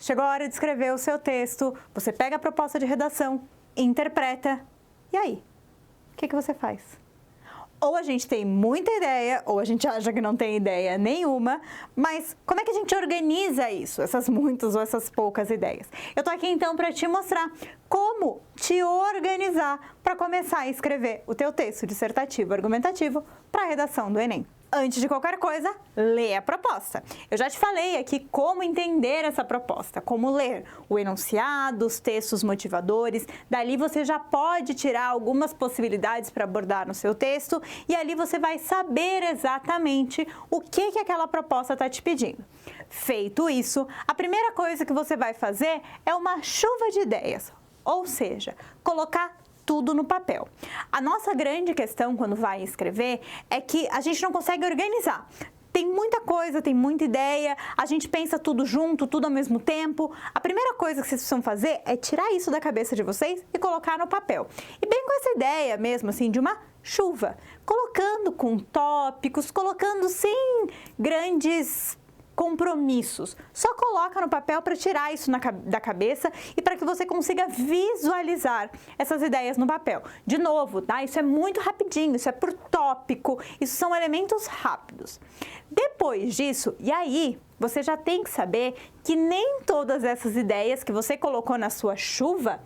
chegou a hora de escrever o seu texto, você pega a proposta de redação, interpreta, e aí? O que você faz? Ou a gente tem muita ideia, ou a gente acha que não tem ideia nenhuma, mas como é que a gente organiza isso, essas muitas ou essas poucas ideias? Eu tô aqui então para te mostrar como te organizar para começar a escrever o teu texto dissertativo argumentativo para a redação do Enem. Antes de qualquer coisa, lê a proposta. Eu já te falei aqui como entender essa proposta, como ler o enunciado, os textos motivadores. Dali você já pode tirar algumas possibilidades para abordar no seu texto e ali você vai saber exatamente o que aquela proposta está te pedindo. Feito isso, a primeira coisa que você vai fazer é uma chuva de ideias, ou seja, colocar tudo no papel. A nossa grande questão quando vai escrever é que a gente não consegue organizar. Tem muita coisa, tem muita ideia, a gente pensa tudo junto, tudo ao mesmo tempo. A primeira coisa que vocês precisam fazer é tirar isso da cabeça de vocês e colocar no papel. E bem com essa ideia mesmo, assim, de uma chuva. Colocando com tópicos, colocando sem grandes compromissos. Só coloca no papel para tirar isso da cabeça e para que você consiga visualizar essas ideias no papel. De novo, tá? Isso é muito rapidinho, isso é por tópico, isso são elementos rápidos. Depois disso, e aí, você já tem que saber que nem todas essas ideias que você colocou na sua chuva,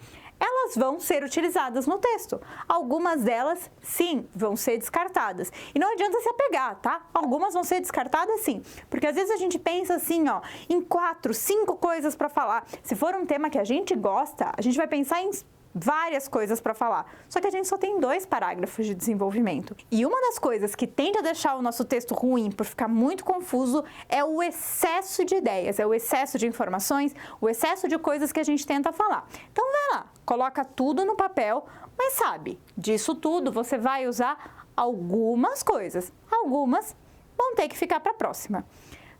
elas vão ser utilizadas no texto. Algumas delas, sim, vão ser descartadas. E não adianta se apegar, tá? Algumas vão ser descartadas, sim. Porque às vezes a gente pensa assim, ó, em 4, 5 coisas para falar. Se for um tema que a gente gosta, a gente vai pensar em várias coisas para falar. Só que a gente só tem 2 parágrafos de desenvolvimento. E uma das coisas que tende a deixar o nosso texto ruim por ficar muito confuso é o excesso de ideias, é o excesso de informações, o excesso de coisas que a gente tenta falar. Então vai lá, coloca tudo no papel, mas sabe, disso tudo você vai usar algumas coisas. Algumas vão ter que ficar para a próxima.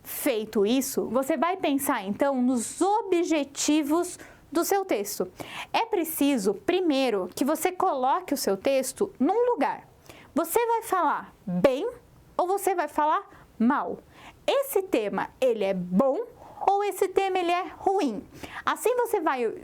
Feito isso, você vai pensar então nos objetivos do seu texto. É preciso, primeiro, que você coloque o seu texto num lugar. Você vai falar bem ou você vai falar mal? Esse tema, ele é bom ou esse tema, ele é ruim? Assim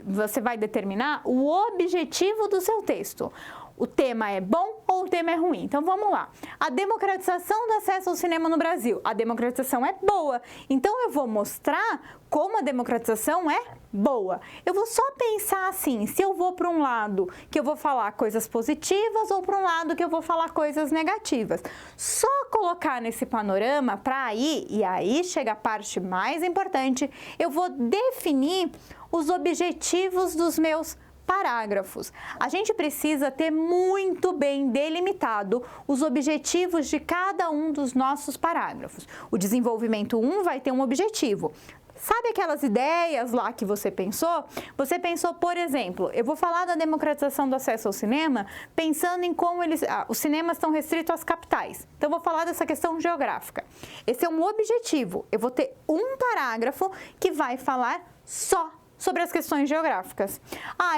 você vai determinar o objetivo do seu texto. O tema é bom ou o tema é ruim? Então vamos lá. A democratização do acesso ao cinema no Brasil. A democratização é boa. Então eu vou mostrar como a democratização é boa. Eu vou só pensar assim, se eu vou para um lado que eu vou falar coisas positivas ou para um lado que eu vou falar coisas negativas. Só colocar nesse panorama para aí, e aí chega a parte mais importante, eu vou definir os objetivos dos meus parágrafos. A gente precisa ter muito bem delimitado os objetivos de cada um dos nossos parágrafos. O desenvolvimento 1 vai ter um objetivo. Sabe aquelas ideias lá que você pensou? Você pensou, por exemplo, eu vou falar da democratização do acesso ao cinema, pensando em como os cinemas estão restritos às capitais. Então, eu vou falar dessa questão geográfica. Esse é um objetivo. Eu vou ter um parágrafo que vai falar só sobre as questões geográficas.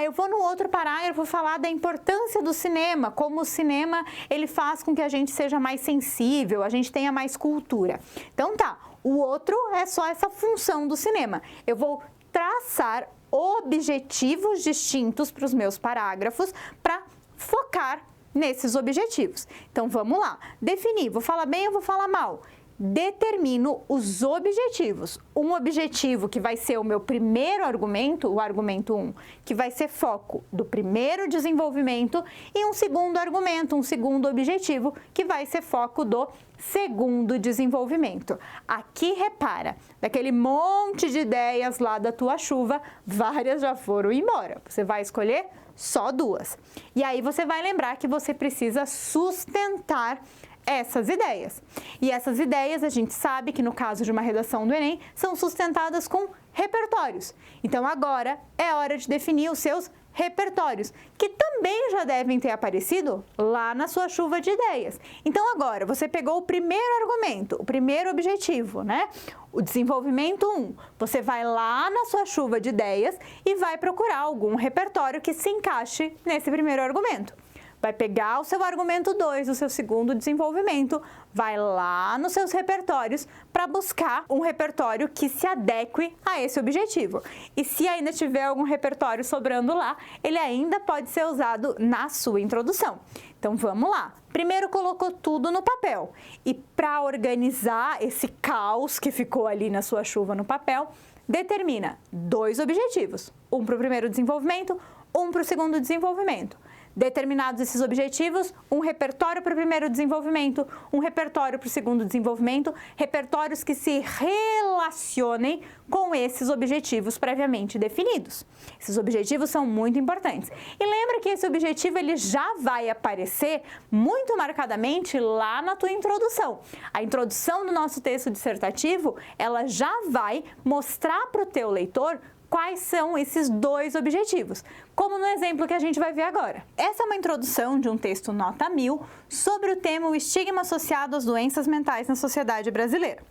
Eu vou no outro parágrafo falar da importância do cinema, como o cinema ele faz com que a gente seja mais sensível, a gente tenha mais cultura. Então tá, o outro é só essa função do cinema. Eu vou traçar objetivos distintos para os meus parágrafos para focar nesses objetivos. Então vamos lá, definir, vou falar bem ou vou falar mal? Determino os objetivos. Um objetivo que vai ser o meu primeiro argumento, o argumento 1, que vai ser foco do primeiro desenvolvimento, e um segundo argumento, um segundo objetivo, que vai ser foco do segundo desenvolvimento. Aqui, repara, daquele monte de ideias lá da tua chuva, várias já foram embora. Você vai escolher só 2. E aí você vai lembrar que você precisa sustentar essas ideias. E essas ideias, a gente sabe que no caso de uma redação do Enem, são sustentadas com repertórios. Então agora é hora de definir os seus repertórios, que também já devem ter aparecido lá na sua chuva de ideias. Então agora, você pegou o primeiro argumento, o primeiro objetivo, né? O desenvolvimento 1. Você vai lá na sua chuva de ideias e vai procurar algum repertório que se encaixe nesse primeiro argumento. vai pegar o seu argumento 2, o seu segundo desenvolvimento, vai lá nos seus repertórios para buscar um repertório que se adeque a esse objetivo. E se ainda tiver algum repertório sobrando lá, ele ainda pode ser usado na sua introdução. Então vamos lá. Primeiro colocou tudo no papel e para organizar esse caos que ficou ali na sua chuva no papel, determina 2 objetivos, um para o primeiro desenvolvimento, um para o segundo desenvolvimento. Determinados esses objetivos, um repertório para o primeiro desenvolvimento, um repertório para o segundo desenvolvimento, repertórios que se relacionem com esses objetivos previamente definidos. Esses objetivos são muito importantes. E lembra que esse objetivo ele já vai aparecer muito marcadamente lá na tua introdução. A introdução do nosso texto dissertativo, ela já vai mostrar para o teu leitor quais são esses 2 objetivos, como no exemplo que a gente vai ver agora. Essa é uma introdução de um texto nota 1000 sobre o tema o estigma associado às doenças mentais na sociedade brasileira.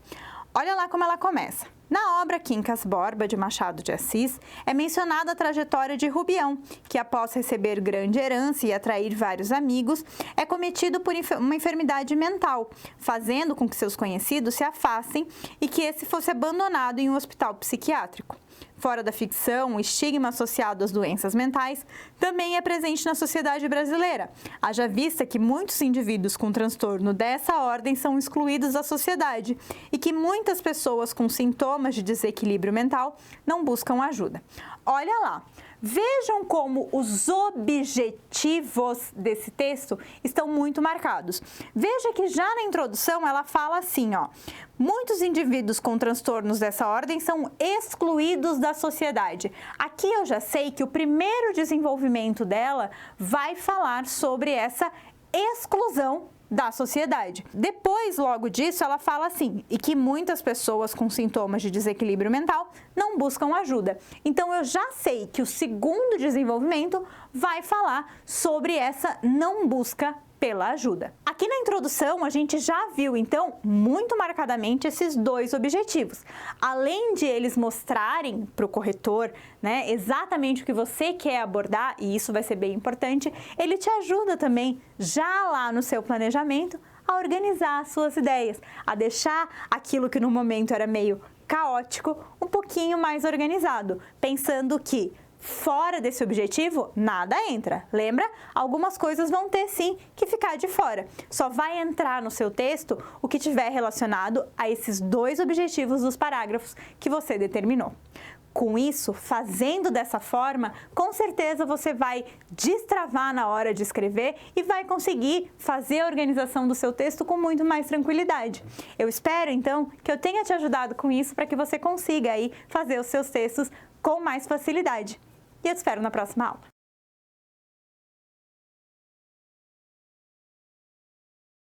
Olha lá como ela começa. Na obra Quincas Borba, de Machado de Assis, é mencionada a trajetória de Rubião, que após receber grande herança e atrair vários amigos, é cometido por uma enfermidade mental, fazendo com que seus conhecidos se afastem e que esse fosse abandonado em um hospital psiquiátrico. Fora da ficção, o estigma associado às doenças mentais também é presente na sociedade brasileira, haja vista que muitos indivíduos com transtorno dessa ordem são excluídos da sociedade e que muitas pessoas com sintomas de desequilíbrio mental não buscam ajuda. Olha lá! Vejam como os objetivos desse texto estão muito marcados. Veja que já na introdução ela fala assim, ó, muitos indivíduos com transtornos dessa ordem são excluídos da sociedade. Aqui eu já sei que o primeiro desenvolvimento dela vai falar sobre essa exclusão da sociedade. Depois, logo disso, ela fala assim, e que muitas pessoas com sintomas de desequilíbrio mental não buscam ajuda. Então, eu já sei que o segundo desenvolvimento vai falar sobre essa não busca pela ajuda. Aqui na introdução, a gente já viu, então, muito marcadamente esses 2 objetivos. Além de eles mostrarem para o corretor, né, exatamente o que você quer abordar, e isso vai ser bem importante, ele te ajuda também, já lá no seu planejamento, a organizar as suas ideias, a deixar aquilo que no momento era meio caótico, um pouquinho mais organizado, pensando que fora desse objetivo, nada entra. Lembra? Algumas coisas vão ter sim que ficar de fora. Só vai entrar no seu texto o que tiver relacionado a esses 2 objetivos dos parágrafos que você determinou. Com isso, fazendo dessa forma, com certeza você vai destravar na hora de escrever e vai conseguir fazer a organização do seu texto com muito mais tranquilidade. Eu espero, então, que eu tenha te ajudado com isso para que você consiga aí fazer os seus textos com mais facilidade. E eu te espero na próxima aula.